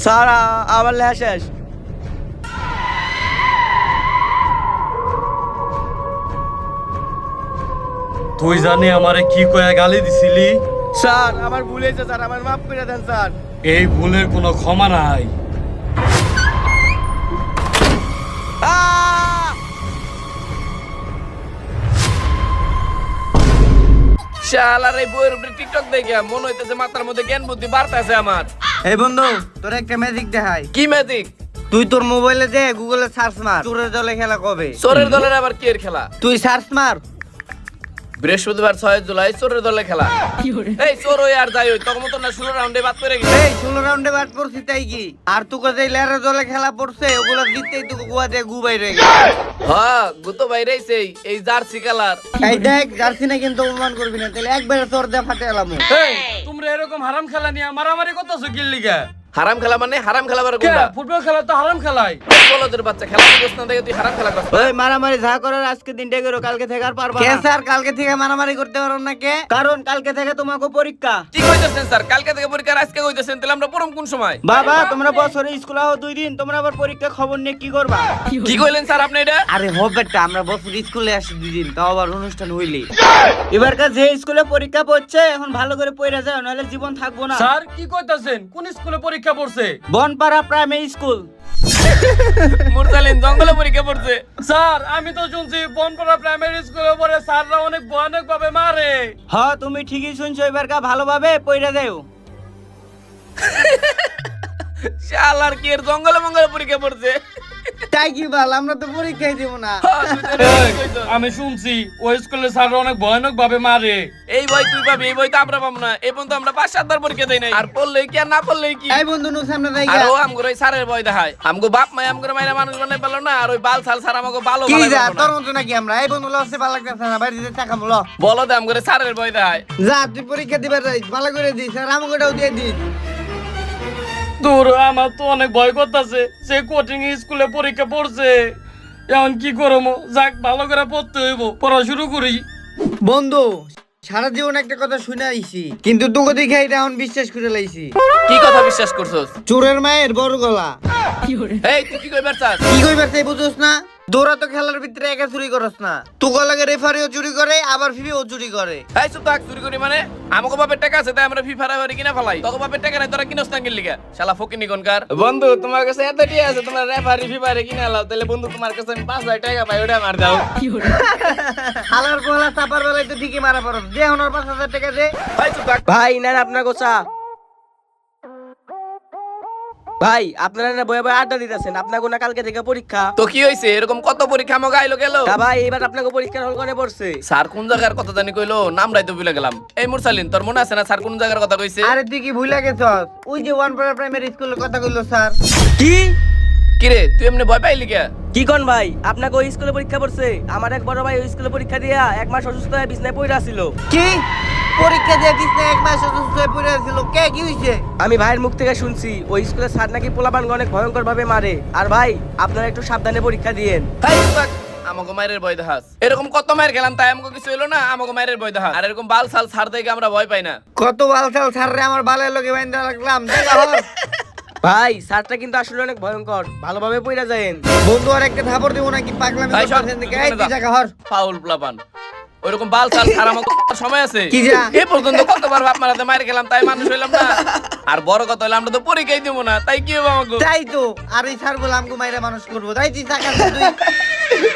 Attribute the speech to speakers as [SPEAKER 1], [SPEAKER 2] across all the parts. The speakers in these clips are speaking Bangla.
[SPEAKER 1] স্যার আমার লেখা শেষ।
[SPEAKER 2] তুই জানি আমারে কি কয়ে গালি দিছিলি?
[SPEAKER 1] স্যার আমার ভুল হয়েছে স্যার, আমার মাফ করে দেন স্যার।
[SPEAKER 2] এই ভুলের কোনো ক্ষমা নাই।
[SPEAKER 3] শালার এই বইয়ের উপরে টিকটক দেখে মনে হইতেছে মাথার মধ্যে জ্ঞান বুদ্ধি বাড়তেছে আমার।
[SPEAKER 1] এই বন্ধু তোর একটা ম্যাজিক দেখাই।
[SPEAKER 3] কি ম্যাজিক?
[SPEAKER 1] তুই তোর মোবাইলে যে গুগলে সার্চ মার চোরের দলে খেলা কবে।
[SPEAKER 3] চোরের দলের আবার কি এর খেলা?
[SPEAKER 1] তুই সার্চ মার।
[SPEAKER 3] বৃহস্পতিবার 6 জুলাই চোরের দলে খেলা। এই চোর হই আর যাই হই তখন মতো না 16 রাউন্ডে বাদ করে গেছে।
[SPEAKER 1] এই 16 রাউন্ডে বাদ পড়ছি তাই কি? আর তুকে যে লেয়ারের দলে খেলা পড়ছে ওগুলো জিততেই তুকে গুয়া দিয়ে গু বাইরে গেছে।
[SPEAKER 3] হ্যাঁ গুতো বাইরেইছে এই জার্সি কালার।
[SPEAKER 1] এই দেখ জার্সি না কিন্তু অপমান করবি না, তাহলে একবারে তোর দিয়ে ফাটে এলাম।
[SPEAKER 2] এই তোমরা এরকম হারাম খেলা নিয়ে মারামারি করতেছো কি লিগা?
[SPEAKER 3] হারাম খেলা মানে হারাম খেলা বার
[SPEAKER 2] কে
[SPEAKER 3] কোনটা?
[SPEAKER 2] ফুটবল খেলা তো হারাম খেলাই।
[SPEAKER 3] বলদের বাচ্চা খেলা বুঝছ না দেখে তুই হারাম খেলা করছ।
[SPEAKER 1] ওই মারামারি যা করার আজকে দিনটা করো, কালকে থেকে আর পারবা না। কে স্যার কালকে থেকে মারামারি করতে পারো না কে? কারণ কালকে থেকে তোমাকে পরীক্ষা।
[SPEAKER 3] কি কইতেছেন স্যার? কালকে থেকে পরীক্ষা আর আজকে কইতেছেন, তাহলে আমরা পড়ম কোন সময়?
[SPEAKER 1] বাবা তোমরা বছরে স্কুল আও 2 দিন, তোমরা আবার পরীক্ষা খবর নিয়ে কি করবা?
[SPEAKER 3] কি কইলেন স্যার আপনি এটা?
[SPEAKER 1] আরে হবেটা আমরা বছরে স্কুলে আসি 2 দিন, তাও আবার অনুষ্ঠান হইলি। এবারকার যে স্কুলে পরীক্ষা পড়ছে এখন ভালো করে পড়া যায়, নাহলে জীবন থাকবো না।
[SPEAKER 2] স্যার কি কইতাছেন? কোন স্কুলে পরীক্ষা পড়ছে?
[SPEAKER 1] Banpara primary school.
[SPEAKER 3] মুরসালিন জঙ্গলে পরীক্ষা পড়ছে।
[SPEAKER 2] স্যার আমি তো শুনছি বনপাড়া প্রাইমারি স্কুলে পড়ে স্যাররা অনেক ভয়ানক ভাবে মারে।
[SPEAKER 1] হ্যাঁ তুমি ঠিকই শুনছো, এবারকার ভালোভাবে পড়া যাও।
[SPEAKER 3] শালার কি এর জঙ্গলে মঙ্গলে পরীক্ষা পড়ছে?
[SPEAKER 1] তাই কি বল, আমরা তো পরীক্ষাই দিব না।
[SPEAKER 3] হ্যাঁ, তুই তো এটা ঠিক কইছস।
[SPEAKER 2] আমি শুনছি ওই স্কুলে স্যাররা অনেক ভয়ানক ভাবে মারে।
[SPEAKER 3] এই বই তুই পাবি, এই বই তো আমরা পাবো না। এই পর্যন্ত আমরা 5-7 বার পরীক্ষা দেই নাই। আর পড়লেই কি আর না পড়লেই কি?
[SPEAKER 1] এই বন্ধু নু সামনে যাই
[SPEAKER 3] আর ও আমগো ওই স্যারের ভয় দেখায়। আমগো বাপ মা আমগো মাইরা মানুষ বানাই পারলো না, আর ওই বাল ছাল স্যার আমাগো ভালো
[SPEAKER 1] কি
[SPEAKER 3] বানাই
[SPEAKER 1] যা
[SPEAKER 3] পারলো
[SPEAKER 1] তোর
[SPEAKER 3] না।
[SPEAKER 1] মতো নাকি আমরা? এই বন্ধু লসে ভালো লাগতেছে না, বাইরে যেতে টাকা মুলো।
[SPEAKER 3] বলো দে আমগো স্যারের ভয় দেখায়।
[SPEAKER 1] যা তুই পরীক্ষা দিবার যাই, ভালো করে দিস আর আমাকেটাও দিয়ে দিস।
[SPEAKER 2] দূর আমার তো অনেক ভয় করতেছে। সে কোচিং স্কুলে পরীক্ষা পড়ছে, এখন কি করবো? যাক ভালো করে পড়তে হইব, পড়া শুরু করি।
[SPEAKER 1] বন্ধু সারা জীবন একটা কথা শুনে আইছি, কিন্তু তোকে দেখে এটা এখন বিশ্বাস করে লাইছি।
[SPEAKER 3] কি কথা বিশ্বাস করছস?
[SPEAKER 1] চোরের মায়ের বড় গলা।
[SPEAKER 3] এই তুই কি কইবার চাস?
[SPEAKER 1] কি কইবার চাই বুঝছস না? তোরা তো খেলার ভিতরে একা চুরি করস না, তোকে লাগে রেফারিও চুরি করে, আবার ফিফিও চুরি করে।
[SPEAKER 3] এই চুপ থাক, চুরি করি মানে? আমাগো বাপের টাকা আছে তাই আমরা ফি ফারাফারি কিনা ফেলাই। তোকে বাপের টাকা নাই, তোরা কিনস না কিনলি কা? শালা ফকিনি কোনকার। বন্ধু তোমার কাছে এত টাকা আছে, তোমরা রেফারি ফিফারে কিনা লাও, তাহলে বন্ধু তোমার কাছে আমি 5000 টাকা পাই, ওটা মার দাও।
[SPEAKER 1] হালার পোলা চাপার বেলায় তো ঠিকই মারা পড়স। দে ওনার 5000 টাকা দে।
[SPEAKER 3] ভাই চুপ থাক।
[SPEAKER 1] ভাই নেন আপনার গোছা। ভাই আপনারা না বয়ে বয়ে আড্ডা দিতেছেন, আপনার কোনা কালকে থেকে পরীক্ষা।
[SPEAKER 3] তো কি হইছে? এরকম কত পরীক্ষা আমাকে আইলো গেল।
[SPEAKER 1] তা ভাই এবার আপনাকে পরীক্ষার হল কোনে পড়ছে?
[SPEAKER 3] স্যার কোন জায়গার কথা জানি কইলো, নামটাই তো ভুলে গেলাম। এই মুরসালিন তোর মনে আছে না স্যার কোন জায়গার কথা কইছে?
[SPEAKER 1] আরে তুই কি ভুলে গেছস? ওই যে ওয়ানপাড়া প্রাইমারি স্কুলের কথা কইলো স্যার। কি
[SPEAKER 3] কিরে তুই এমনি ভয় পাইলি কে?
[SPEAKER 1] কি কোন ভাই আপনাকে ওই স্কুলে পরীক্ষা পড়ছে? আমার এক বড় ভাই ওই স্কুলে পরীক্ষা দিয়া 1 মাস অসুস্থ হয়ে বিছনায় পড়ে আছিল। কি পরীক্ষা দিয়ে বিছনায় 1 মাস অসুস্থ হয়ে পড়ে আছিল? কে কি হইছে? আমি ভাইয়ের মুখ থেকে শুনছি ওই স্কুলে স্যার নাকি পোলাপানকে অনেক ভয়ঙ্কর ভাবে মারে। আর ভাই আপনারা একটু সাবধানে পরীক্ষা দিয়েন।
[SPEAKER 3] ভাই চুপ থাক। আমাকে মায়ের ভয় দেখাস? এরকম কত মায়ের খেলাম তাই আমাকে কিছু হলো না, আমাকে মায়ের ভয় দেখাস। আর এরকম বাল সাল ছাড় থেকে আমরা ভয় পাই না।
[SPEAKER 1] কত বালছাল স্যাররে আমার বালের লগে বাইন্ধা রাখলাম। দেখা হল ভাই স্যারটা কিন্তু আসলে অনেক ভয়ঙ্কর, ভালোভাবে পড়া যায়েন। বন্ধু আর একটা থাপড় দিব নাকি পাগলামি
[SPEAKER 3] ভাই সব
[SPEAKER 1] করতেছেন? এই তুই জায়গা হর।
[SPEAKER 3] ফাউল প্লাপান ওইরকম বাল সাল ছাড় আমাকে সময় আছে?
[SPEAKER 1] কি যা?
[SPEAKER 3] এই পর্যন্ত কতবার বাপ মারাতে মায়ের খেলাম তাই মানুষ হইলাম না। আর বড় কথা হলো আমরা তো পরীক্ষাই দিব না, তাই কি হবে আমাকে?
[SPEAKER 1] তাই তো, আর এই স্যার বলে আমাকে মাইরা মানুষ করবো, তাই তুই টাকা দে তুই।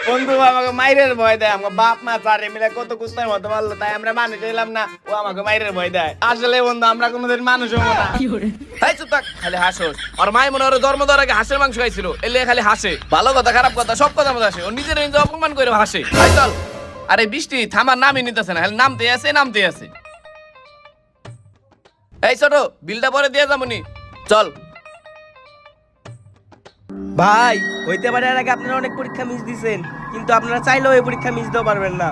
[SPEAKER 3] বন্ধু আমাকে মাইরের ভয় দেয়। আমাকে বাপ মা চারে মিলে কত কুস্তার মতো মারলো তাই আমরা মানুষ হইলাম না, ও আমাকে মাইরের ভয় দেয়। আসলে বন্ধু আমরা কোনোদিন মানুষ হবো না। তাই চুপ থাক, খালি হাসোস। আর মাই মনে হয় জন্ম দেওয়ার আগে হাঁসের মাংস খাইছিল, এলে খালি হাসে। ভালো কথা খারাপ কথা সব কথা মতো হাসে, ও নিজের নিজে অপমান করে হাসে। তাই চল। আরে বৃষ্টি থামার নামই নিতেছে না, খালি নামতে আছে নামতে আছে। এই ছোট বিলটা পরে দিয়ে যাবনি, চল।
[SPEAKER 1] ভাই হইতে পারে এর আগে আপনারা অনেক পরীক্ষা মিস দিছেন, কিন্তু আপনারা চাইলেও এই পরীক্ষা মিস দিতে পারবেন না।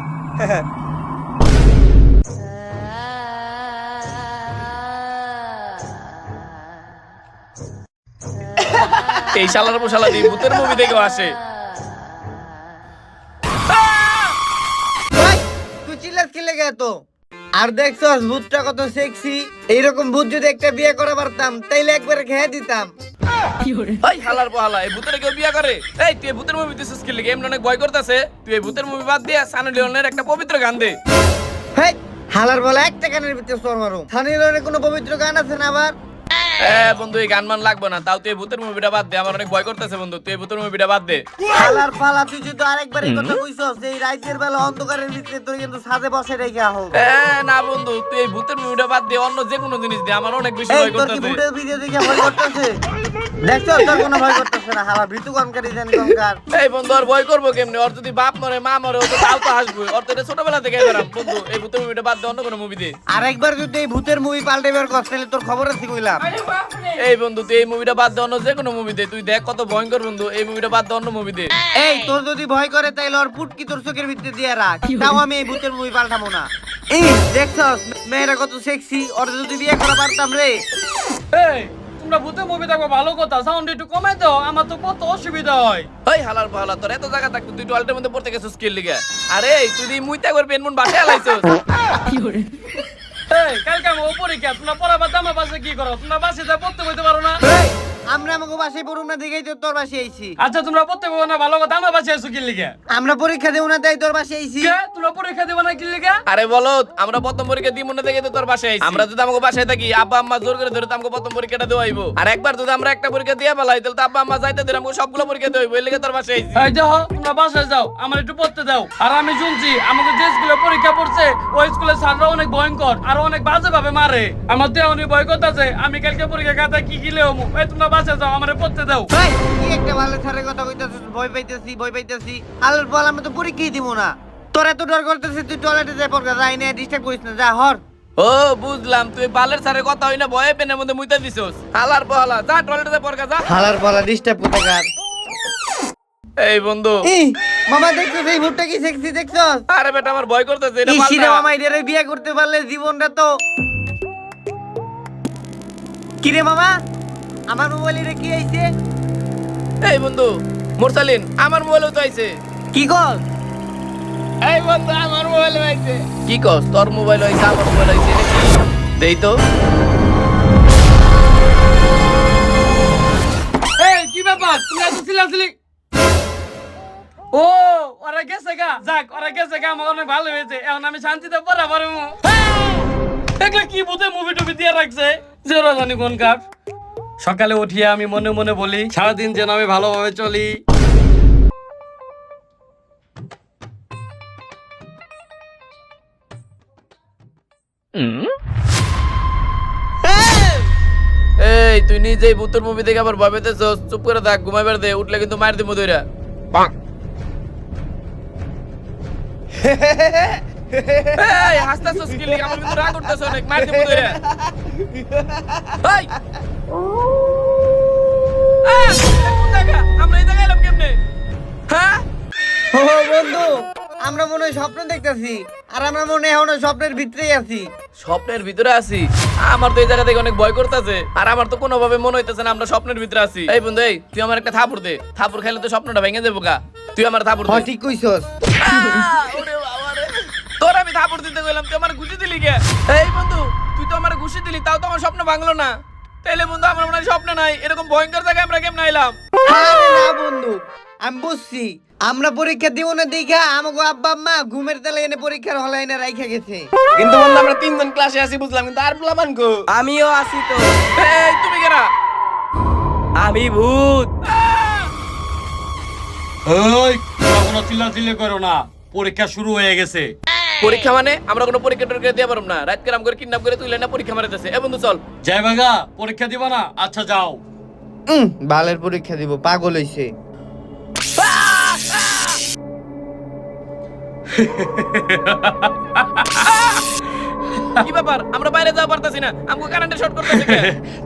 [SPEAKER 3] এই শালার পোশালা দিয়ে ভূতের মুভি দেখেও আসে।
[SPEAKER 1] ভাই তুই চিল্লাস কি লেগে তো?
[SPEAKER 4] আর দেখছস ভূতটা কত সেক্সি, এইরকম ভূত যদি একটা বিয়ে করা পারতাম তাইলে একবারে খেয়ে দিতাম।
[SPEAKER 3] ওই হালার পাহালা এই ভূতের কেউ বিয়া করে? এই তুই এই ভূতের মুভি দিছিস কি লিগে? এমন অনেক ভয় করতেছে। তুই এই ভূতের মুভি বাদ দিয়ে সানি লিওনের একটা পবিত্র গান দে।
[SPEAKER 4] হেই হালার বলা একটা গানের ভিতরে সর মারুম। সানি লিওনের কোনো পবিত্র গান আছে না আবার?
[SPEAKER 3] বন্ধু এই গান মান লাগবে না, তাও তুই এই ভূতের মুভিটা বাদ দে, আমার অনেক ভয় করতেছে বন্ধু, তুই এই ভূতের মুভিটা বাদ দে।
[SPEAKER 4] হালার পালা তুই যদি আরেকবার এই কথা কইছস এই রাতের বেলা অন্ধকারের ভিতরে তোর কিন্তু ছাদে বসে রেখে হোক।
[SPEAKER 3] না বন্ধু তুই এই ভূতের মুভিটা বাদ দে, অন্য যে কোনো জিনিস দে, আমার অনেক বেশি
[SPEAKER 4] এই
[SPEAKER 3] ভয়
[SPEAKER 4] তোর কি
[SPEAKER 3] করতেছে।
[SPEAKER 4] ভূতের ভিডিও দেখে ভয় করতেছে? দেখছস তোর কোনো ভয় করতেছে না, হালা ভিতু কনকারি জানি কনকার।
[SPEAKER 3] এই বন্ধু আর ভয় করবো কেমনে? ওর যদি বাপ মরে মা মরে ও তো তাও তো হাসবো, ওর তো এটা ছোটবেলা থেকে ধরাম। বন্ধু এই ভূতের মুভিটা বাদ দে, অন্য কোনো মুভি দে।
[SPEAKER 4] আরেকবার যদি এই ভূতের মুভি পাল্টে বের করছ তাহলে তোর খবর আছে কইলাম।
[SPEAKER 3] এই বন্ধু তুই এই মুভিটা বাদ দে, অন্য যে কোনো মুভি দে, তুই দেখ কত ভয়ঙ্কর বন্ধু, এই মুভিটা বাদ দে, অন্য মুভি দে।
[SPEAKER 4] এই তোর যদি ভয় করে তাইলে ওর পুটকি তোর চোখের ভিতরে দিয়ে রাখ, তাও আমি এই ভূতের মুভি পাল্টাবো না। এই দেখছস মেয়েরা কত সেক্সি, ওর যদি বিয়ে করা পারতাম রে।
[SPEAKER 2] এই তোমরা ভূতের মুভি দেখো ভালো কথা, সাউন্ড একটু কমাই দাও, আমার তো কত অসুবিধা হয়।
[SPEAKER 3] ওই হালার পাহালা তোর এত জায়গা থাকতো তুই টয়লেটের মধ্যে পড়তে গেছিস স্কিল লিগে? আরে তুই দি মুইতা করবি এমন বাসায় আলাইছস।
[SPEAKER 2] এই কালকে আমার পরীক্ষা, তোমরা পড়াবার আমার বাসে কি করো? তোমরা বাসে যা পড়তে বইতে পারো না?
[SPEAKER 4] এই, আমরা আমাকে বাসায় পড়ুম না দেখেই তো তোর বাসায় আইছি।
[SPEAKER 2] আচ্ছা তোমরা পড়তে পারো না ভালো কথা, আমার বাসে এসো কি লিগে?
[SPEAKER 4] আমরা পরীক্ষা দেব না তাই তোর বাসায় আইছি।
[SPEAKER 2] কে তোমরা পরীক্ষা দেবো না কি লিগে?
[SPEAKER 3] আরে বলো আমরা প্রথম পরীক্ষা দিই মনে দেখে তো তোর বাসায় আইছি। আমরা যদি আমাকে বাসায় থাকি আব্বা আম্মা জোর করে ধরে তো আমাকে প্রথম পরীক্ষাটা দেওয়াইবো, আর একবার যদি আমরা একটা পরীক্ষা দিয়ে ফেলাই তাহলে তো আব্বা আম্মা যাইতে ধরে আমাকে সবগুলো পরীক্ষা দেওয়াইবো, এর লেগে তোর বাসায় আইছি।
[SPEAKER 2] এই যাও তোমরা বাসায় যাও, আমার একটু পড়তে দাও। আর আমি শুনছি আমাকে যে স্কুলে পরীক্ষা পড়ছে ওই স্কুলে স্যাররা অনেক ভয়ঙ্কর আর অনেক বাজে ভাবে মারে। আমার তো অনেক ভয় করতেছে, আমি কালকে পরীক্ষা খাতা কি কি লেও। এই তোমরা বাসায় যাও, আমার পড়তে দাও।
[SPEAKER 4] এই, কি একটা ভালো স্যারের কথা কইতাছিস, ভয় পাইতেছি। আলর বল আমরা তো পরীক্ষাই দিব না। তোর এত ডর করতেছিস তুই টয়লেটে যা পড়গা, যাই না ডিস্টার্ব করিস না, যা হর।
[SPEAKER 3] ও বুঝলাম, তুই বালের স্যারের কথা হই না ভয়ে পেনের মধ্যে মুইতা দিছস। হালার পাহালা যা টয়লেটে পড়কা যা।
[SPEAKER 4] হালার বলা ডিস্টার্ব কোথাকার।
[SPEAKER 3] এই বন্ধু
[SPEAKER 4] এই মামা দেখছস এই ভূতটা কি সেক্সি দেখছস?
[SPEAKER 3] আরে বেটা আমার ভয় করতেছে, এটা
[SPEAKER 4] এই
[SPEAKER 3] পাল্টা।
[SPEAKER 4] সিরে মামা এটারে বিয়ে করতে পারলে জীবনটা তো। কি রে মামা আমার মোবাইলে কি আইছে?
[SPEAKER 3] এই বন্ধু মুরসালিন আমার মোবাইলও তো আইছে।
[SPEAKER 4] কি কর?
[SPEAKER 3] এই বন্ধু আমার মোবাইল আইছে। কি কস? তোর মোবাইল আইছে আমার মোবাইল আইছে নাকি? দেই তো।
[SPEAKER 2] এই কি ব্যাপার, তুমি এত চিল্লাচিল্লি? ও ওরা গেছে গা, যাক ওরা গেছে গা, আমার অনেক ভালো হয়েছে, এখন আমি শান্তিতে পড়া পারবো। দেখলে কি ভূতে মুভি টুভি দিয়ে রাখছে, যে ওরা জানি কোন কার। সকালে উঠিয়ে আমি মনে মনে বলি সারাদিন যেন আমি ভালোভাবে চলি।
[SPEAKER 3] এই তুই নিজেই ভূতের মুভি দেখে আবার ভয় পেতেছস? চুপ করে থাক, ঘুমাইবার দে, উঠলে কিন্তু মার দিমু দইরা। এই হাসতাছস কি লাগি? আমার কিন্তু রাগ উঠতেছে অনেক, মার দিমু দইরা। এই কোন জায়গা? আমরা এই জায়গায় এলাম কেমনে? হ্যাঁ
[SPEAKER 4] ও বন্ধু আমরা মনে হয় স্বপ্ন দেখতেছি, আর আমরা মনে হয় এখনো স্বপ্নের ভিতরেই আছি।
[SPEAKER 3] স্বপ্নের ভিতরে আছি? আমার তো এই জায়গা থেকে অনেক ভয় করতেছে, আর আমার তো কোনোভাবে মনে হইতেছে না আমরা স্বপ্নের ভিতরে আছি। এই বন্ধু এই তুই আমার একটা থাপড় দে, থাপড় খাইলে তো স্বপ্নটা ভেঙে যাবো গা। তুই আমার থাপড় দে।
[SPEAKER 4] হ্যাঁ ঠিক কইছস।
[SPEAKER 3] ওরে বাবা রে, তোর আমি থাপড় দিতে কইলাম, তুই আমার ঘুষি দিলি কে? এই বন্ধু তুই তো আমার ঘুষি দিলি, তাও তো আমার স্বপ্ন ভাঙলো না। তাইলে বন্ধু আমার মনে হয় স্বপ্ন নাই, এরকম ভয়ঙ্কর জায়গায় আমরা কেমন আইলাম?
[SPEAKER 4] আরে না বন্ধু আমি বুঝছি, আমরা পরীক্ষা দিব না দেখা আমাকে আব্বা আম্মা ঘুমের তেলে এনে পরীক্ষার হলে এনে রাইখা গেছে।
[SPEAKER 3] কিন্তু বন্ধু আমরা তিনজন ক্লাসে আছি বুঝলাম, কিন্তু আর প্লামান কো?
[SPEAKER 1] আমিও আছি তো।
[SPEAKER 3] এই তুমি কেরা?
[SPEAKER 1] আমি ভূত।
[SPEAKER 2] ওই তোমরা কোনো চিল্লাচিল্লি করো না, পরীক্ষা শুরু হয়ে গেছে।
[SPEAKER 3] পরীক্ষা মানে আমরা কোনো পরীক্ষা টরীক্ষা দিয়ে পারব না, রাত করে করে কিডন্যাপ করে তুইলে না পরীক্ষা মারাইতেছে। এ বন্ধু চল।
[SPEAKER 2] জয় বাগা পরীক্ষা দিবা না? আচ্ছা যাও।
[SPEAKER 4] বালের পরীক্ষা দিব, পাগল হইছে।
[SPEAKER 3] কি ব্যাপার? আমরা বাইরে যাওয়া পারতাছি না, আমাকে কারেন্টে শর্ট করতেছে কে?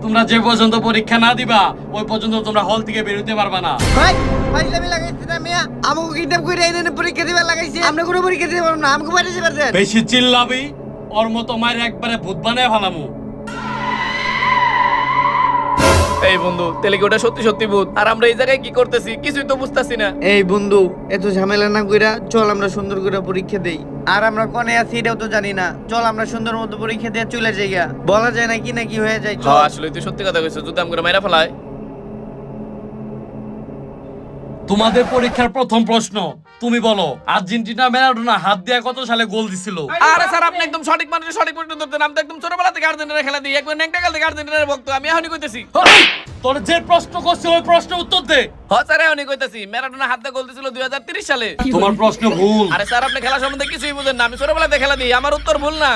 [SPEAKER 2] তোমরা যে পর্যন্ত পরীক্ষা না দিবা ওই পর্যন্ত তোমরা হল থেকে বের হতে পারবা না।
[SPEAKER 4] ভাই ফাইজলামি লাগাইছে না মিয়া, আমাকে কিডন্যাপ করে এনে পরীক্ষা দিবার লাগাইছে। আমরা কোনো পরীক্ষা দিতে পারবো না, আমাকে বাইরে যাবার দেন।
[SPEAKER 2] বেশি চিল্লাবি ওর মতো মায়ের একবারে ভূত বানায় ফেলামু।
[SPEAKER 3] এই বন্ধু তাহলে কি ওটা সত্যি সত্যি ভূত? আর আমরা এই জায়গায় কি করতেছি কিছুই তো বুঝতাছি না।
[SPEAKER 4] এই বন্ধু এত ঝামেলা না কইরা চল আমরা সুন্দর করে পরীক্ষা দেই। আর আমরা কোনে আছি এটাও তো জানি না, চল আমরা সুন্দর মতো পরীক্ষা দিয়ে চলে যাই গা। বলা যায় না কি না কি হয়ে যায়। চল।
[SPEAKER 3] হ্যাঁ আসলে তুই সত্যি কথা কইছিস, যদি আমরা মাইরা ফেলায়।
[SPEAKER 2] তোমাদের পরীক্ষার প্রথম প্রশ্ন, তুমি বলো আর্জেন্টিনা ম্যারাডোনা হাত দিয়ে কত সালে গোল দিছিল?
[SPEAKER 3] আরে স্যার আপনি একদম সঠিক মানুষের সঠিক প্রশ্ন ধরতেন। আমি তো একদম ছোটবেলা থেকে আর্জেন্টিনার খেলা দিই, একবার ন্যাংটা কাল থেকে আর্জেন্টিনার ভক্ত। আমি এখনই কইতেছি।
[SPEAKER 2] তোর যে প্রশ্ন করছে ওই প্রশ্নের উত্তর দে।
[SPEAKER 3] হ্যাঁ স্যার এখনই কইতেছি, ম্যারাডোনা হাত দিয়ে গোল দিছিল 2030 সালে।
[SPEAKER 2] তোমার প্রশ্ন ভুল।
[SPEAKER 3] আরে স্যার আপনি খেলা সম্বন্ধে কিছুই বুঝেন না, আমি ছোটবেলাতে খেলা দিই, আমার উত্তর ভুল না।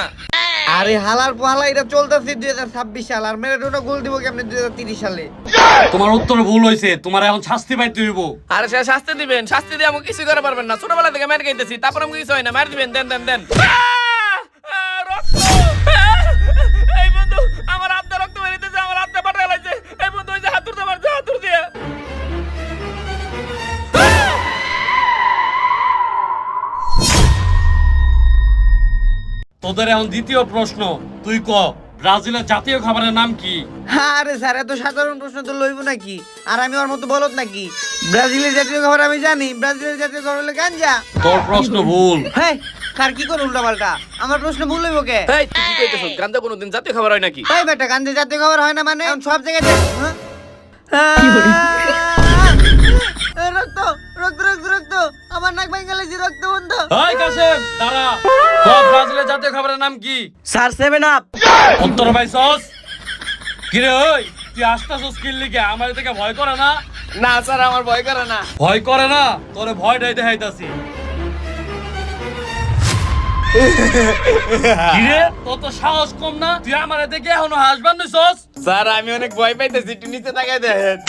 [SPEAKER 4] আরে হালার পালা এটা চলতেছে 2026 সাল, আর ম্যারাডোনা গোল দিব কেমনে 2030 সালে?
[SPEAKER 2] তোমার উত্তর ভুল হইছে, তোমার এখন শাস্তি পাইতে হইব।
[SPEAKER 3] আরে স্যার শাস্তি দিবেন, শাস্তি দিয়ে আমাকে কিছু করে পারবেন না। ছোটবেলা থেকে মার খাইতেছি, তারপর আমাকে কিছু হয় না। মার দিবেন, দেন দেন দেন। রক্ত! এই বন্ধু আমার হাতটা রক্ত বেরিয়েছে, আমার হাতটা ফাটা লাগছে। এই বন্ধু ওই যে হাতুর দিয়ে মারছে, হাতুর দিয়ে।
[SPEAKER 2] তোদের এখন দ্বিতীয় প্রশ্ন, তুই ক ব্রাজিলের জাতীয় খাবারের নাম কি?
[SPEAKER 4] আরে স্যার এত সাধারণ প্রশ্ন তো লইব নাকি? আর আমি ওর মতো বলত নাকি? ব্রাজিলের জাতীয় খাবার আমি জানি, ব্রাজিলের জাতীয় খাবার হলো গাঞ্জা।
[SPEAKER 2] তোর প্রশ্ন ভুল।
[SPEAKER 4] হ্যাঁ স্যার কি করে উল্টা পাল্টা? আমার প্রশ্ন ভুল হইব কে?
[SPEAKER 3] এই তুই কি কইতেছিস? গাঞ্জা কোনোদিন জাতীয় খাবার হয় নাকি?
[SPEAKER 4] এই বেটা গাঞ্জা জাতীয় খাবার হয় না মানে? এখন সব জায়গায় হ্যাঁ? রক্ত রক্ত রক্ত রক্ত, আমার নাক ভেঙে গেছে, রক্ত বন্ধ।
[SPEAKER 2] এই কাসেম দাঁড়া, ক ব্রাজিলের জাতীয় খাবারের নাম কি?
[SPEAKER 1] Sir 7 up.
[SPEAKER 2] উত্তর পাইছস? কি রে ওই তুই আসতাছস কি লিগে? আমার থেকে ভয় করে না?
[SPEAKER 3] না স্যার আমার ভয় করে না।
[SPEAKER 2] ভয় করে না? তোরে ভয়টাই দেখাইতাছি। কি রে তোর তো সাহস কম না, তুই আমারে দেখে এখনো হাসবান নিছস?
[SPEAKER 3] স্যার আমি অনেক ভয় পাইতেছি, একটু নিচে তাকায় দেখেন।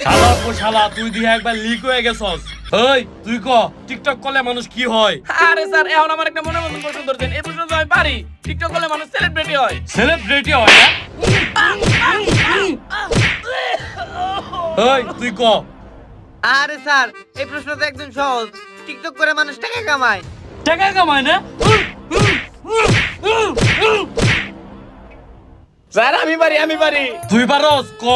[SPEAKER 2] শালা পো শালা, তুই দিয়ে একবার লিক হয়ে গেছস। এই তুই ক টিকটক করলে মানুষ কি হয়?
[SPEAKER 3] আরে স্যার এখন আমার একটা মনে মতো প্রশ্ন ধরছেন, এই প্রশ্ন তো আমি পারি। টিকটক করলে মানুষ সেলিব্রিটি হয়।
[SPEAKER 2] সেলিব্রিটি হয় না? এই তুই ক।
[SPEAKER 4] আরে স্যার এই প্রশ্ন তো একদম সহজ, টিকটক করে মানুষ টাকা কামায়।
[SPEAKER 2] টাকা কামায় না?
[SPEAKER 3] স্যার আমি পারি, আমি পারি।
[SPEAKER 2] তুই পারস, ক।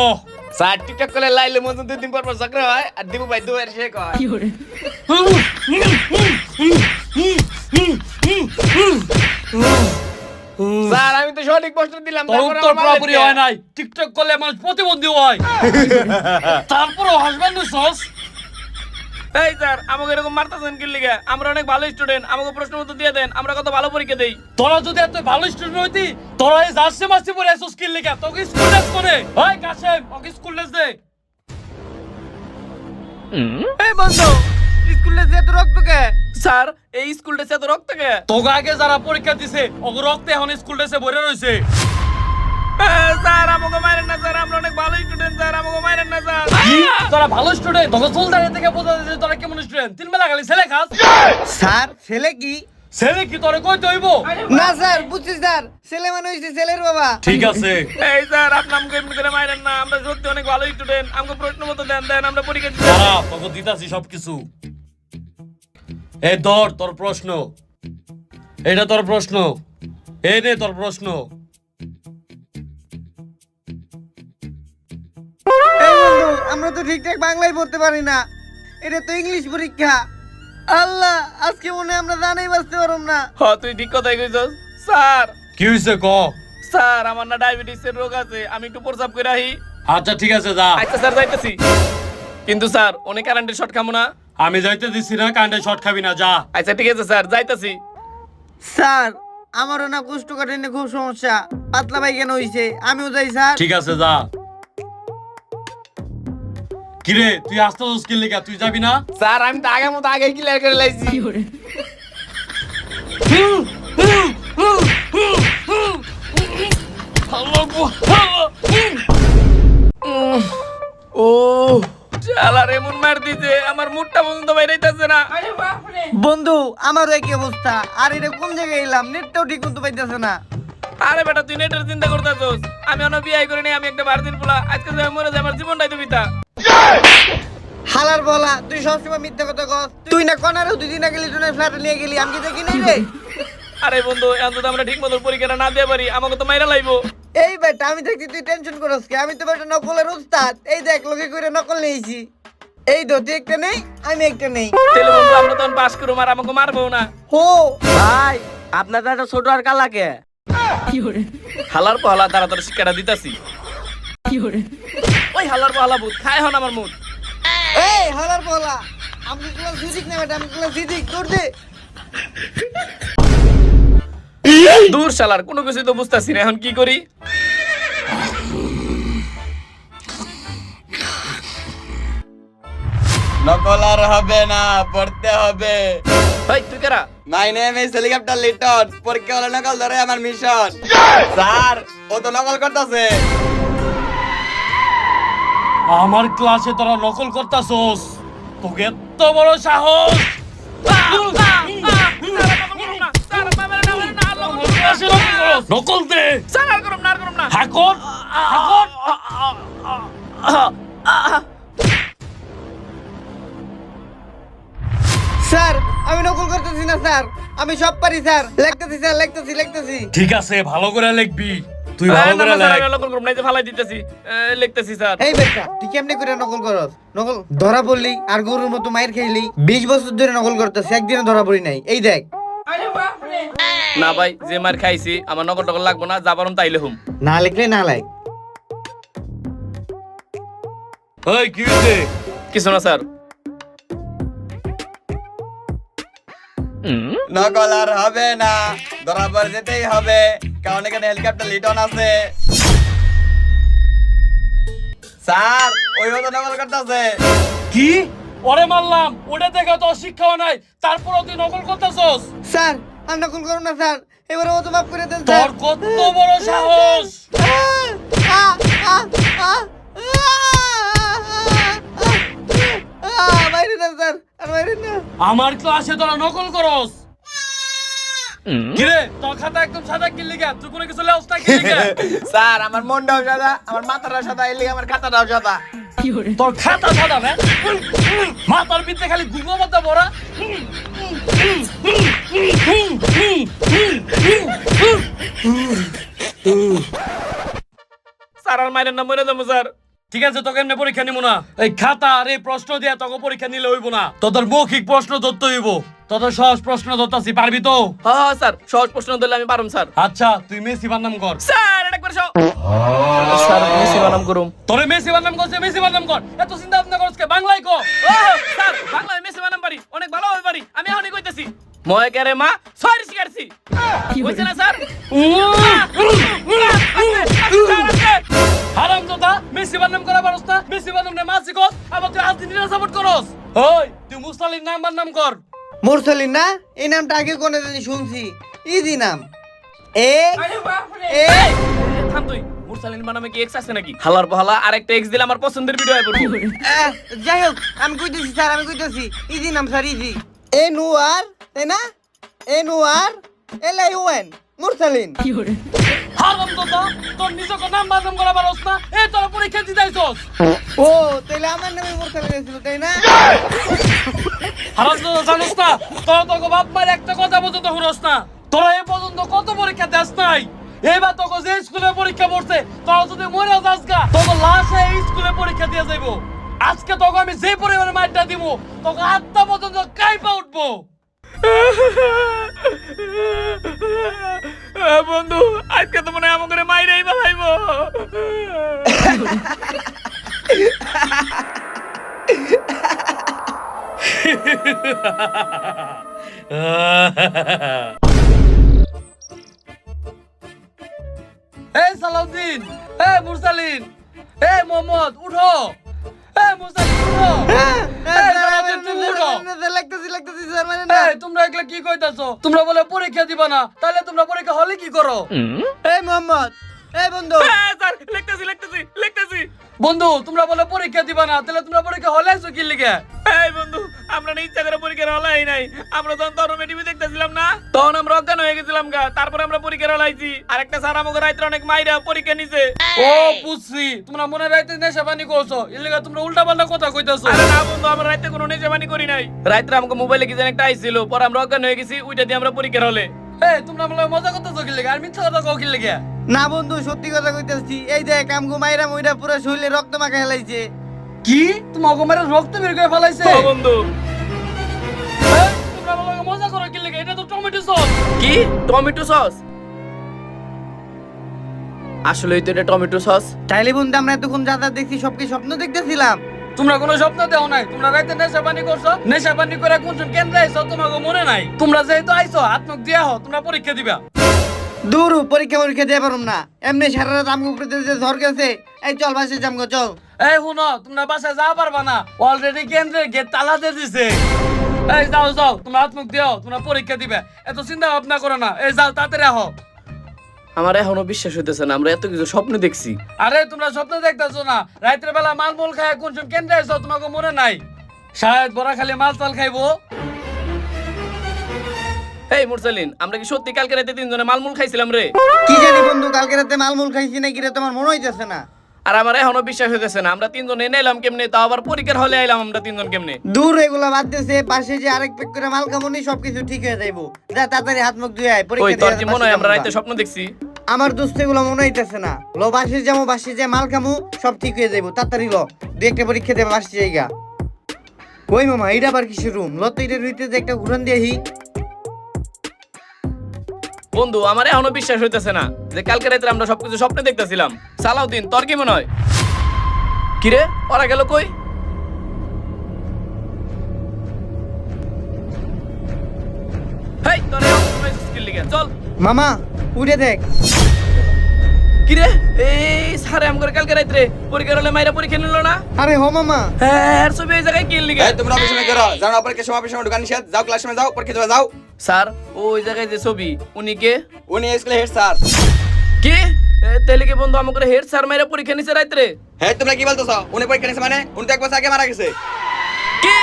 [SPEAKER 3] স্যার টিকটক করলে লাইলে মতো 2 দিন পর পর ঝগড়া হয়, আর দিবু ভাই দুয়ার শেখ হয়। স্যার আমি তো সঠিক প্রশ্ন দিলাম,
[SPEAKER 2] তোর
[SPEAKER 3] তারপর
[SPEAKER 2] উত্তর
[SPEAKER 3] আমার
[SPEAKER 2] পুরোপুরি
[SPEAKER 3] মালিককে।
[SPEAKER 2] হয় নাই। টিকটক করলে মানুষ প্রতিবন্ধী হয়। তারপরও হাসবেন নিছস?
[SPEAKER 3] এই স্যার আমাকে এরকম মারতেছেন কি লিগা? আমরা অনেক ভালো স্টুডেন্ট, আমাকে প্রশ্ন উত্তর দিয়ে দেন, আমরা কত ভালো পরীক্ষা দেই।
[SPEAKER 2] তোরা যদি এত ভালো স্টুডেন্ট হইতি, তোরা এই জার্সি মাসি পরে এসো স্কিল লিখা, তোকে স্কুল ড্রেস করে। ওই কাশেম ওকে স্কুল ড্রেস দে।
[SPEAKER 4] এই বন্ধু স্কুলে যে এত রক্ত কে?
[SPEAKER 3] স্যার এই স্কুল ড্রেসে এত রক্ত কে?
[SPEAKER 2] তোকে আগে যারা পরীক্ষা দিছে ওকে রক্তে এখন স্কুল ড্রেসে ভরে রইছে।
[SPEAKER 3] স্যার আমাকে মারেন না স্যার, আমরা অনেক ভালো স্টুডেন্ট স্যার, আমাকে মারেন না স্যার।
[SPEAKER 2] কি তোরা ভালো স্টুডেন্ট? তোকে চুল দাঁড়িয়ে থেকে বোঝা যাচ্ছে তোরা কেমন স্টুডেন্ট। 3 বেলা খালি ছেলে খাস।
[SPEAKER 4] স্যার ছেলে কি?
[SPEAKER 2] ছেলে কি তোরে কইতে হইব?
[SPEAKER 4] না স্যার বুঝছি স্যার, ছেলে মানে হইছে ছেলের বাবা।
[SPEAKER 2] ঠিক আছে।
[SPEAKER 3] এই স্যার আপনি আমাকে এমনি করে মারেন না, আমরা সত্যি অনেক ভালো স্টুডেন্ট, আমাকে প্রশ্ন মতো দেন দেন, আমরা পরীক্ষা দিতে।
[SPEAKER 2] দাঁড়া তোকে দিতাছি সবকিছু। এই ধর তোর প্রশ্ন, এটা তোর প্রশ্ন, এই নে তোর প্রশ্ন।
[SPEAKER 4] এই বন্ধু আমরা তো ঠিকঠাক বাংলাই পড়তে পারি না, এটা তো ইংলিশ পরীক্ষা। আল্লাহ আজকে মনে হয় আমরা জানাই বাঁচতে পারব না।
[SPEAKER 3] হ্যাঁ তুই ঠিক কথাই কইছস। স্যার
[SPEAKER 2] কি হইছে ক?
[SPEAKER 3] স্যার আমার না ডায়াবেটিসের রোগ আছে, আমি একটু প্রস্রাব করে আহি।
[SPEAKER 2] আচ্ছা ঠিক আছে যা।
[SPEAKER 3] আচ্ছা স্যার যাইতেছি। কিন্তু স্যার অনেক কারেন্টের শর্ট খামো না?
[SPEAKER 2] আমি যাইতে দিছি না, কান্ডে শর্ট খাবি না, যা।
[SPEAKER 3] আচ্ছা ঠিক আছে স্যার যাইতেছি।
[SPEAKER 4] স্যার আমারও না কোষ্ঠকাঠিন্যে খুব সমস্যা, পাতলা পায়খানা হইছে, আমিও যাই স্যার।
[SPEAKER 2] ঠিক আছে যা। কিরে তুই আসতে স্কিল লিখা, তুই যাবি না?
[SPEAKER 3] স্যার আমি তো আগের মতো আগে ক্লিয়ার করে লাইছি। ও শালার এমন মার দিছে আমার মুডটা পর্যন্ত বাইরেইতাছে না।
[SPEAKER 4] বন্ধু আমারও একই অবস্থা, আর এটা কোন জায়গায় এলাম, নেটটাও ঠিক মতো পাইতেছে না।
[SPEAKER 3] আরে বেটা তুই নেটের চিন্তা করতেছস, আমি অন্য বিয়ে করে নেই, আমি একটা ভার্জিন পোলা, আজকে যদি আমি মরে যাই আমার জীবনটাই তো বিতা।
[SPEAKER 4] হালার বলা তুই সবসময় মিথ্যা কথা কস। তুই না কনারে 2 দিন আগে লিটনের ফ্ল্যাটে নিয়ে গেলি, আমি কি দেখি নাই রে?
[SPEAKER 3] আরে বন্ধু এখন তো আমরা ঠিক মতো পরীক্ষাটা না দিয়ে পারি, আমাকে তো মাইরা লাইবো।
[SPEAKER 4] এই বেটা আমি দেখছি তুই টেনশন করস কি? আমি তো বেটা নকলের উস্তাদ। এই দেখ লোকে করে নকল নিয়েছি। এই তো তুই একটা নেই, আমি একটা নেই।
[SPEAKER 2] তাহলে বন্ধু আমরা তখন পাস করবো আর আমাকে মারবো না।
[SPEAKER 4] হো
[SPEAKER 1] ভাই আপনার তো ছোট আর কালাকে।
[SPEAKER 2] হালার পালা তাড়াতাড়ি শিক্ষাটা দিতাছি। ওই হালার পালা ভূত খায় হন আমার মুখ।
[SPEAKER 4] এই হালার বলা, আমি ক্লাস ফিজিক না বেটা, আমি ক্লাস ফিজিক তোর দে।
[SPEAKER 2] দূর শালার কোনো কিছু তো বুঝতাছি না, এখন কি করি?
[SPEAKER 3] নকল আর হবে না, পড়তে হবে।
[SPEAKER 2] ভাই তুই কারা?
[SPEAKER 3] My name is helicopter Liton. পরীক্ষা হলে নকল ধরে আমার মিশন। স্যার ও তো নকল করতেছে।
[SPEAKER 2] আমার ক্লাসে তোরা নকল করতাছস? তোকে এত বড় সাহস! নকল দে! হাকর! হাকর!
[SPEAKER 4] স্যার আমি নকল করতেছি না স্যার, আমি সব পারি স্যার। লিখতেছি স্যার, লিখতেছি।
[SPEAKER 2] ঠিক আছে, ভালো করে লিখবি। তুই ভালো করে লেখ। নকল করব না, এই যে ফালাই দিতেছি। লিখতেছি স্যার।
[SPEAKER 4] এই বেটা তুই কেমনে করে নকল করস? নকল ধরা পড়লি আর গরুর মতো মাইর খাইলি। 20 বছর ধরে নকল করতেছিস, একদিনও ধরা পড়ি নাই। এই দেখ।
[SPEAKER 2] না ভাই, যে মার খাইছি আমার নকল টকল লাগবো না, যা পারুম তাইলে হুম।
[SPEAKER 4] না লিখলে না লাগ।
[SPEAKER 2] ওই কি হইছে? কিছু না স্যার।
[SPEAKER 3] নকল আর হবে না, ধরা পড়ে যেতেই হবে, কারণ এখানে হেলিকপ্টার লিটন আছে। স্যার ওই তো নকল করতেছে।
[SPEAKER 2] কি? ওরে মারলাম, ওটা দেখে তো শিক্ষাও নাই, তারপরও তুই নকল করতেছস?
[SPEAKER 4] স্যার আর নকল করুন না স্যার, এবারে ও তো মাফ করে দেন
[SPEAKER 2] তোর
[SPEAKER 4] স্যার।
[SPEAKER 2] কত বড় সাহস!
[SPEAKER 4] বাইরে না স্যার, আর বাইরে না।
[SPEAKER 2] আমার ক্লাসে তোরা নকল করস? কিরে তোর খাতা একদম সাদা কি লিখা? তুই কোনো কিছু লেওস না কি লিখা?
[SPEAKER 3] স্যার আমার মনটাও সাদা, আমার মাথাটাও সাদা, এর লিগে আমার খাতাটাও সাদা।
[SPEAKER 2] তোর খাতা সাদা না? মাথার ভিতরে খালি গুগো মতো বড়া। স্যার আর মাইরেন না, মরে যাবো স্যার। ঠিক আছে, তোকে এমনি পরীক্ষা নিব না। এই খাতা আর এই প্রশ্ন দিয়া তোকে পরীক্ষা নিলে হইব না। তোদের মৌখিক প্রশ্ন ধরতে হইব। তোদের সহজ প্রশ্ন ধরতাছি, পারবি তো?
[SPEAKER 5] হ্যাঁ স্যার, সহজ প্রশ্ন দিলে আমি পারুম স্যার।
[SPEAKER 2] আচ্ছা তুই মেসি বানাম কর।
[SPEAKER 5] স্যার এটা করে স্যার মেসি বানাম করুম।
[SPEAKER 2] তোরে মেসি বানাম করছে, মেসি বানাম কর। এত চিন্তা ভাবনা করছ কে? বাংলায় কো।
[SPEAKER 5] ও স্যার, বাংলায় মেসি বানাম পারি, অনেক ভালো হবে পারি। আমি এখনই কইতেছি। ময় কে রে মা, সরি শিকারছি। কইছে না স্যার?
[SPEAKER 2] হারামজাদা, মেসি বানাম করা পারছ না? মেসি বানাম না মাসি কর, আবার তুই আর্জেন্টিনা সাপোর্ট করস। ওই তুই মুস্তালির নাম বানাম কর।
[SPEAKER 4] মুরসালিন না, এই নামটা আগে কোনে জানি শুনছি। ইজি নাম। এ এ
[SPEAKER 5] থাম তুই। মুরসালিন বানামে কি এক্স আছে নাকি? হালার বহালা আরেকটা এক্স দিলে আমার পছন্দের ভিডিও আই পড়বো।
[SPEAKER 4] যাই হোক আমি কইতেছি স্যার, আমি কইতেছি ইজি নাম স্যার, ইজি। এ নুয়ার, তাই না? এ নুয়ার LION মুরসালিন।
[SPEAKER 2] হারামজাদা, তোর নিজকে নাম বানাম করা পারছ না? এই তোর পরীক্ষা দিতাইছস।
[SPEAKER 4] ও তাইলে আমার নামে মুরসালিন ছিল, তাই না?
[SPEAKER 2] হারামজাদা জানোস না? তোর তোকে বাপ মার একটা কথা পর্যন্ত শুনস না। তোরা এ পর্যন্ত কত পরীক্ষা দেস নাই? এবার তোকে যে স্কুলে পরীক্ষা পড়ছে, তোরা যদি মরে যাস গা, তোকে লাশ এই স্কুলে পরীক্ষা দিয়ে যাইবো। আজকে তোকে আমি যে পরিমাণে মারটা দিব, তোকে আত্মা পর্যন্ত কাইপা উঠবো।
[SPEAKER 5] বন্ধু, আজকে তো মনে হয় আমাকে মাইরেই বানাইবো।
[SPEAKER 2] এই সালাউদ্দিন, এই মুরসালিন, এই মোহাম্মদ উঠো। এই মুরসালিন উঠো। এই সালাউদ্দিন তুমি উঠো।
[SPEAKER 4] লাগতেছি স্যার, মানে না।
[SPEAKER 2] এই তোমরা এগুলা কি কইতাছো? তোমরা বলে পরীক্ষা দিবা না, তাহলে তোমরা পরীক্ষা হলে কি করো?
[SPEAKER 4] এই মোহাম্মদ, এই বন্ধু।
[SPEAKER 5] স্যার লিখতেছি।
[SPEAKER 2] বন্ধু তোমরা বলে পরীক্ষা দিবা না, তাহলে তোমরা পরীক্ষা হলে আইছো কি লিগে?
[SPEAKER 5] এই বন্ধু, আমরা না ইচ্ছা করে পরীক্ষার হল হয় নাই। আমরা যখন তরমে টিভি দেখতেছিলাম না, তখন আমরা অজ্ঞান হয়ে গেছিলাম গা। তারপরে আমরা পরীক্ষার হল আইছি। আর একটা স্যার আমাকে রাত্রে অনেক মাইরা পরীক্ষা নিছে।
[SPEAKER 2] ও বুঝছি, তোমরা মনে রাইতে নেশা পানি করছো, এর লিগে তোমরা উল্টা পাল্টা কথা কইতাছো।
[SPEAKER 5] আরে না বন্ধু, আমরা রাতে কোনো নেশাবানি করি নাই। রাত্রে আমাকে মোবাইলে কি যেন একটা আইছিল, পরে আমরা অজ্ঞান হয়ে গেছি, ওইটা দিয়ে আমরা পরীক্ষার হলে।
[SPEAKER 2] এই তোমরা বলে মজা করতেছো কি লিগে? আর মিথ্যা কথা কও কি লিগে?
[SPEAKER 4] না বন্ধু সত্যি কথা কইতেছি, এই দেখ আমগো মাইরা মইরা পুরো শরীরে রক্ত মাখা হেলাইছে।
[SPEAKER 2] কি তোমার গোমারে রক্ত বের করে ফেলাইছে?
[SPEAKER 5] ও বন্ধু
[SPEAKER 2] এই, তোমরা আমার লগে মজা করো কি লাগে? এটা তো টমেটো সস।
[SPEAKER 3] কি টমেটো সস? আসলেই তো এটা টমেটো সস।
[SPEAKER 4] তাইলে বন্ধু আমরা এতক্ষণ যা যা দেখছি সব কি স্বপ্ন দেখতেছিলাম?
[SPEAKER 2] তোমরা কোনো স্বপ্ন দেও নাই? তোমরা রাতে নেশা পানি করছো, নেশা পানি করে কোনজন কেন্দ্রে আইছো তোমাকে মনে নাই? তোমরা যেহেতু আইছো হাত মুখ দিয়া হও, তোমরা পরীক্ষা দিবা।
[SPEAKER 4] দূর পরীক্ষা দিয়ে পারুম না, এমনি সারা রাত আমগো উপরে যে ঝড় গেছে। এই চল বাসে জামগো চল।
[SPEAKER 2] এই শুনো, তোমরা বাসায় যাওয়া পারবা না, অলরেডি কেন্দ্রের গেট তালা দিয়ে দিছে। এই যাও যাও, তোমরা হাত মুখ দিও, তোমরা পরীক্ষা দিবে। এত চিন্তা ভাবনা করো না, এই যাও তাড়াতাড়ি আহো।
[SPEAKER 3] আমার এখনো বিশ্বাস হইতেছে না, আমরা এত কিছু স্বপ্ন দেখছি।
[SPEAKER 2] আরে তোমরা স্বপ্ন দেখতেছো না, রাতের বেলা মালমূল খায় কোনজন কেন্দ্রে আইছো তোমাকে মনে নাই? শায়দ বড়া খালি মাল চাল খাইবো।
[SPEAKER 3] এই মুরসালিন, আমরা কি সত্যি কালকে রাতে তিনজনে মালমুল খাইছিলাম রে?
[SPEAKER 4] কি জানি বন্ধু, কালকে রাতে মালমুল খাইছি নাকি রে তোমার মনে হইতেছে না।
[SPEAKER 3] আর আমার এখনো বিশ্বাস হইতেছে না, আমরা তিনজন এনে এলাম কেমনে, তাও আবার পরীক্ষার হলে আইলাম আমরা তিনজন কেমনে?
[SPEAKER 4] দূর এগুলা বাদ দিয়েছে, পাশে যে আরেক পেক করে মাল খামুনি সবকিছু ঠিক হয়ে যাইবো। যা তাড়াতাড়ি হাত মুখ ধুয়ে আয়,
[SPEAKER 3] ওই
[SPEAKER 4] পরীক্ষা
[SPEAKER 3] তোর
[SPEAKER 4] দিয়ে
[SPEAKER 3] কি
[SPEAKER 4] বাসায়
[SPEAKER 3] মনে হয় আমরা
[SPEAKER 4] যাবো
[SPEAKER 3] রাতে
[SPEAKER 4] গা।
[SPEAKER 3] স্বপ্ন দেখছি?
[SPEAKER 4] আমার দোস্ত এগুলো মনে হইতেছে না। লো বাসে যাবো, বাসে যে মাল খামু সব ঠিক হয়ে যাইবো, তাড়াতাড়ি লো। দু একটা পরীক্ষা দেবে বাসে যাইগা। ওই মামা এইটা আবার কিসের রুম? লো তো এটার ভিতরে একটা ঘুরান দিয়েহি।
[SPEAKER 3] বন্ধু আমার এখনো বিশ্বাস হইতেছে না যে কালকে রাতে আমরা সবকিছু স্বপ্নে দেখতেছিলাম। সালাউদ্দিন তোর কি মনে হয়? কিরে ওরা গেল কই? হেই তোর স্কিল লিগে চল।
[SPEAKER 4] মামা উঠে দেখ।
[SPEAKER 3] কিরে এই সারে আমগর কালকে রাতে পরীক্ষার হলে মাইরা পরীক্ষা নিল না?
[SPEAKER 4] আরে হো মামা,
[SPEAKER 3] হ্যাঁ ছবি এই জায়গায় কি লিগে?
[SPEAKER 6] এই তোমরা অফিসে করো, যাও না পরীক্ষার সময় অফিসে ঢুকান নিষেধ। যাও ক্লাসরুমে যাও, পরীক্ষা দেবে যাও।
[SPEAKER 3] স্যার ওই জায়গায় যে ছবি উনি কে?
[SPEAKER 6] উনি স্কুলে হেড স্যার।
[SPEAKER 3] কি তাহলে কি বন্ধু আমাকে হেড স্যার মাইরা পরীক্ষা নিছে রাতে?
[SPEAKER 6] হ্যাঁ তোমরা কি বলতেছ? উনি পরীক্ষা নিছে মানে? উনি তো 1 বছর আগে মারা গেছে।
[SPEAKER 3] কি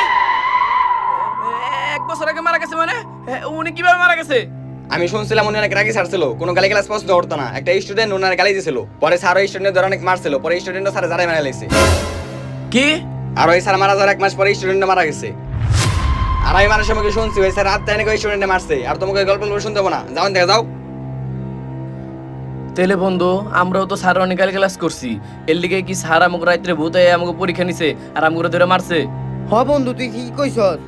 [SPEAKER 3] 1 বছর আগে মারা গেছে মানে? উনি কিভাবে মারা গেছে?
[SPEAKER 6] আমি শুনছিলাম উনি অনেক রাগী স্যার ছিল, কোনো গালি ক্লাস পছন্দ করতো না। একটা স্টুডেন্ট ওনার গালি দিয়েছিল, পরে স্যার ওই স্টুডেন্ট ধরে অনেক মারছিল, পরে স্টুডেন্টও স্যার জারাই মারা লাগছে।
[SPEAKER 3] কি
[SPEAKER 6] আর ওই স্যার মারা যাওয়ার 1 মাস পরে স্টুডেন্টও মারা গেছে। আর আমি মানুষের মুখে শুনছি ওই স্যার রাত নাকি ওই স্টুডেন্টে মারছে। আর তোমাকে গল্প শুনতে হবে না, যাও দেখে যাও।
[SPEAKER 3] তাহলে বন্ধু আমরাও তো স্যার অনেক গালি ক্লাস করছি, এর লিগে কি স্যার আমাকে রাত্রে ভূত হয়ে আমাকে পরীক্ষা নিছে আর আমাকে ধরে মারছে?
[SPEAKER 4] হ বন্ধু তুই কি কইছস?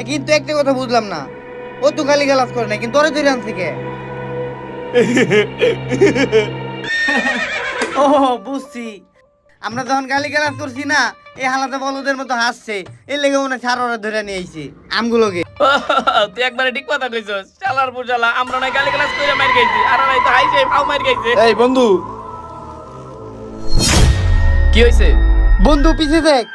[SPEAKER 4] কিন্তু একটা কথা বুঝলাম না, ও তো গালি গালাজ করে না, কিন্তু ওরে ধরে আনছে কে? ও বুঝছি, আমরা যখন গালি গালাজ করছি না, এই হালাতে বলদের মতো হাসছে, এর লেগে মনে ছাড় ওরা ধরে নিয়ে আইছে আমগুলোকে।
[SPEAKER 3] তুই একবারে ঠিক কথা কইছস। শালার বুঝালা আমরা নাই গালি ক্লাস কইরা মার খাইছি, আর নাই তো হাইছে ফাও মার খাইছে।
[SPEAKER 6] এই বন্ধু
[SPEAKER 3] কি হইছে?
[SPEAKER 4] বন্ধু পিছে দেখ।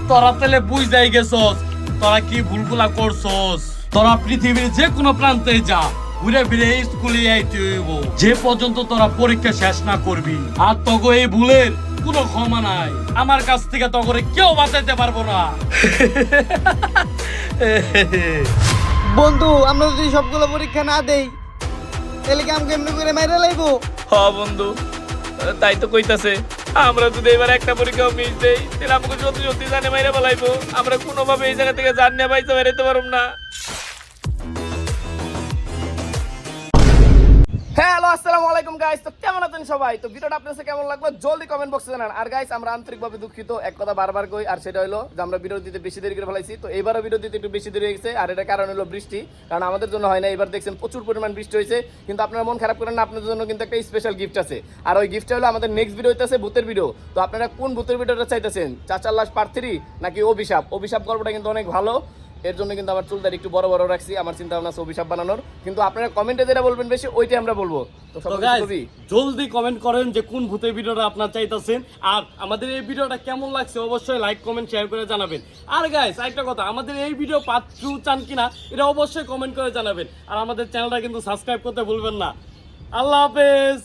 [SPEAKER 2] তোরা তাহলে বুঝাই গেছস তোরা কি ভুলগুলা করছস। তোরা পৃথিবীর যে কোনো প্রান্তে যা, ঘুরে ফিরে এই স্কুলে আইতে হইব যে পর্যন্ত তোরা পরীক্ষা শেষ না করবি। আর তগো এই ভুলের কোনো ক্ষমা নাই, আমার কাছ থেকে তগরে কেউ বাঁচাইতে পারবো না।
[SPEAKER 4] বন্ধু আমরা যদি সবগুলো পরীক্ষা না দেই, তাহলে কি আমাকে এমনি করে মাইরা লাইবো?
[SPEAKER 3] হ বন্ধু তাই তো কইতাছে, আমরা যদি এবার একটা পরীক্ষা মিস দেই তাহলে আমাকে সত্যি সত্যি জানে মাইরা বলাইবো। আমরা কোনোভাবে এই জায়গা থেকে জান নিয়ে পাইতে বেরোতে পারব না। হ্যালো আসসালামু আলাইকুম গাইস, তো কেমন আছেন সবাই? তো ভিডিওটা আপনাদের কাছে কেমন লাগলো জলদি কমেন্ট বক্সে জানান। আর গাইস আমরা আন্তরিকভাবে দুঃখিত, এক কথা বারবার কই, আর সেটা হলো যে আমরা ভিডিও দিতে বেশি দেরি করে ফেলাইছি। তো এইবারও ভিডিও দিতে একটু বেশি দেরি হয়ে গেছে, আর এটা কারণ হলো বৃষ্টি, কারণ আমাদের জন্য হয় না। এবার দেখছেন প্রচুর পরিমাণ বৃষ্টি হয়েছে, কিন্তু আপনারা মন খারাপ করেন না, আপনাদের জন্য কিন্তু একটা স্পেশাল গিফট আছে। আর ওই গিফটটা হলো আমাদের নেক্সট ভিডিও হইতেছে ভূতের ভিডিও। তো আপনারা কোন ভূতের ভিডিওটা চাইতেছেন? চাচার লাশ পার্ট 3 নাকি অভিশাপ? অভিশাপ গল্পটা কিন্তু অনেক ভালো, এর জন্য কিন্তু আমার চুলদারি একটু বড় বড় রাখছি, আমার চিন্তা ভাবনা আছে অভিশাপ বানানোর। কিন্তু আপনারা কমেন্টে যেটা বলবেন বেশি ওইটাই আমরা বলবো। তো
[SPEAKER 2] তো
[SPEAKER 3] সবাই
[SPEAKER 2] guys,
[SPEAKER 3] খুবই
[SPEAKER 2] জলদি কমেন্ট করেন যে কোন ভূতের ভিডিওটা আপনারা চাইতেছেন, আর আমাদের এই ভিডিওটা কেমন লাগছে অবশ্যই লাইক কমেন্ট শেয়ার করে জানাবেন। আর গাইস আরেকটা কথা, আমাদের এই ভিডিও পার্ট 2 চান কিনা এটা অবশ্যই কমেন্ট করে জানাবেন। আর আমাদের চ্যানেলটা কিন্তু সাবস্ক্রাইব করতে ভুলবেন না। আল্লাহ হাফেজ।